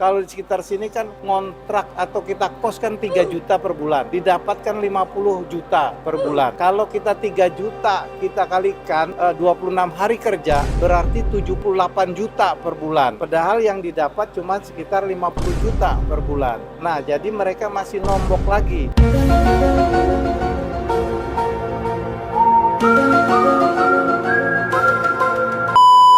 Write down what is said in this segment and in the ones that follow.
Kalau di sekitar sini kan ngontrak atau kita kos kan 3 juta per bulan, didapatkan 50 juta per bulan. Kalau kita 3 juta, kita kalikan 26 hari kerja, berarti 78 juta per bulan. Padahal yang didapat cuma sekitar 50 juta per bulan. Nah, jadi mereka masih nombok lagi.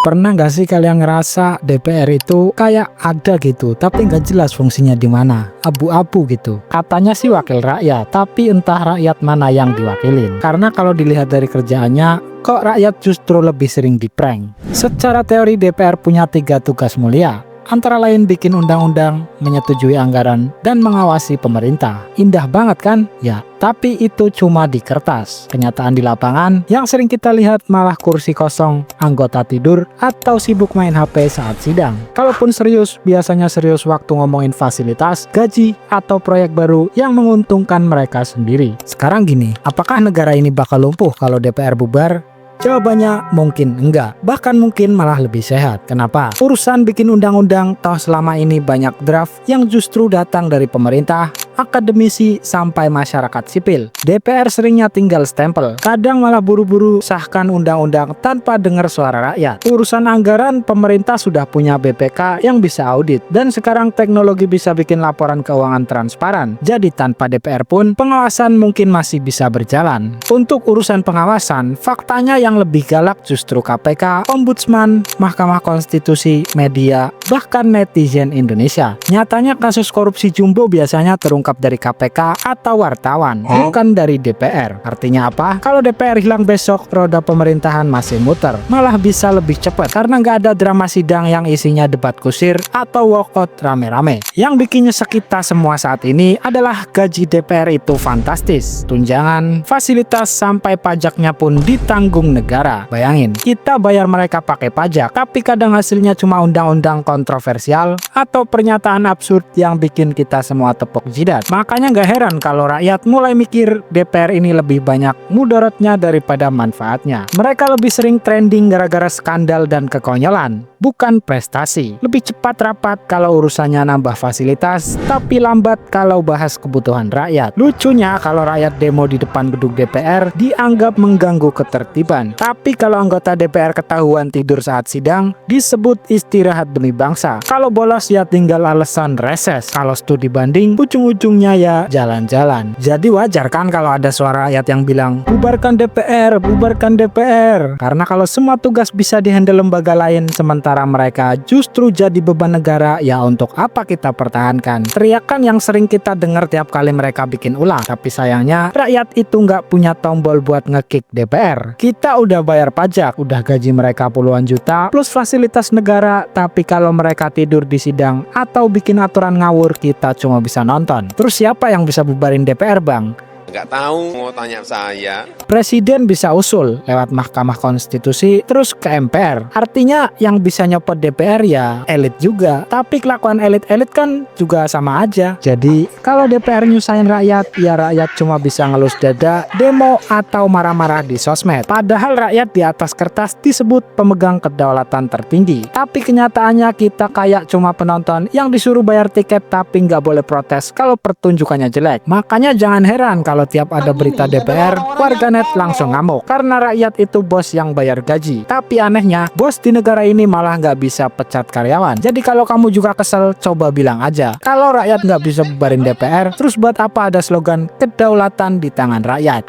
Pernah nggak sih kalian ngerasa DPR itu kayak ada gitu, tapi nggak jelas fungsinya di mana, abu-abu gitu. Katanya sih wakil rakyat, tapi entah rakyat mana yang diwakilin. Karena kalau dilihat dari kerjaannya, kok rakyat justru lebih sering diprank. Secara teori DPR punya 3 tugas mulia. Antara lain bikin undang-undang, menyetujui anggaran, dan mengawasi pemerintah. Indah banget kan? Ya, tapi itu cuma di kertas. Kenyataan di lapangan yang sering kita lihat malah kursi kosong, anggota tidur, atau sibuk main HP saat sidang. Kalaupun serius, biasanya serius waktu ngomongin fasilitas, gaji, atau proyek baru yang menguntungkan mereka sendiri. Sekarang gini, apakah negara ini bakal lumpuh kalau DPR bubar? Jawabannya mungkin enggak, bahkan mungkin malah lebih sehat. Kenapa? Urusan bikin undang-undang toh selama ini banyak draft yang justru datang dari pemerintah, akademisi, sampai masyarakat sipil. DPR seringnya tinggal stempel, kadang malah buru-buru sahkan undang-undang tanpa dengar suara rakyat. Urusan anggaran, pemerintah sudah punya BPK yang bisa audit, dan sekarang teknologi bisa bikin laporan keuangan transparan. Jadi tanpa DPR pun, pengawasan mungkin masih bisa berjalan. Untuk urusan pengawasan, faktanya yang lebih galak justru KPK, Ombudsman, Mahkamah Konstitusi, media, bahkan netizen Indonesia. Nyatanya kasus korupsi jumbo biasanya terungkap dari KPK atau wartawan, bukan dari DPR. Artinya apa? Kalau DPR hilang besok, roda pemerintahan masih muter. Malah bisa lebih cepat, karena nggak ada drama sidang yang isinya debat kusir atau walkout rame-rame. Yang bikin nyesek kita semua saat ini adalah gaji DPR itu fantastis. Tunjangan, fasilitas, sampai pajaknya pun ditanggung negara. Bayangin, kita bayar mereka pakai pajak, tapi kadang hasilnya cuma undang-undang kontroversial atau pernyataan absurd yang bikin kita semua tepuk jidat. Makanya gak heran kalau rakyat mulai mikir DPR ini lebih banyak mudaratnya daripada manfaatnya. Mereka lebih sering trending gara-gara skandal dan kekonyolan, bukan prestasi. Lebih cepat rapat kalau urusannya nambah fasilitas, tapi lambat kalau bahas kebutuhan rakyat. Lucunya kalau rakyat demo di depan gedung DPR dianggap mengganggu ketertiban. Tapi kalau anggota DPR ketahuan tidur saat sidang, disebut istirahat demi bangsa. Kalau bolos ya tinggal alasan reses. Kalau studi banding, ujung-ujungnya ya jalan-jalan. Jadi wajar kan kalau ada suara rakyat yang bilang, bubarkan DPR, bubarkan DPR. Karena kalau semua tugas bisa dihandle lembaga lain, sementara mereka justru jadi beban negara, ya untuk apa kita pertahankan? Teriakan yang sering kita dengar tiap kali mereka bikin ulah. Tapi sayangnya, rakyat itu nggak punya tombol buat nge-kick DPR. Kita udah bayar pajak, udah gaji mereka puluhan juta, plus fasilitas negara, tapi kalau mereka tidur di sidang atau bikin aturan ngawur, kita cuma bisa nonton. Terus siapa yang bisa bubarin DPR, Bang? Nggak tahu, mau tanya saya. Presiden bisa usul lewat Mahkamah Konstitusi terus ke MPR. Artinya yang bisa nyopot DPR ya elit juga. Tapi kelakuan elit-elit kan juga sama aja. Jadi kalau DPR nyusahin rakyat, ya rakyat cuma bisa ngelus dada, demo, atau marah-marah di sosmed. Padahal rakyat di atas kertas disebut pemegang kedaulatan tertinggi. Tapi kenyataannya kita kayak cuma penonton yang disuruh bayar tiket tapi nggak boleh protes kalau pertunjukannya jelek. Makanya jangan heran kalau tiap ada berita DPR, warganet langsung ngamuk karena rakyat itu bos yang bayar gaji. Tapi anehnya, bos di negara ini malah nggak bisa pecat karyawan. Jadi kalau kamu juga kesel, coba bilang aja. Kalau rakyat nggak bisa bubarin DPR, terus buat apa ada slogan kedaulatan di tangan rakyat?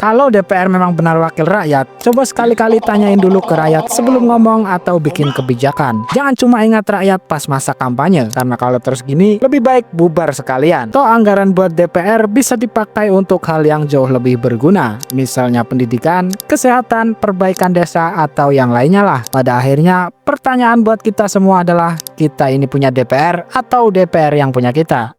Kalau DPR memang benar wakil rakyat, coba sekali-kali tanyain dulu ke rakyat sebelum ngomong atau bikin kebijakan. Jangan cuma ingat rakyat pas masa kampanye, karena kalau terus gini, lebih baik bubar sekalian. Toh anggaran buat DPR bisa dipakai untuk hal yang jauh lebih berguna, misalnya pendidikan, kesehatan, perbaikan desa, atau yang lainnya lah. Pada akhirnya, pertanyaan buat kita semua adalah, kita ini punya DPR atau DPR yang punya kita?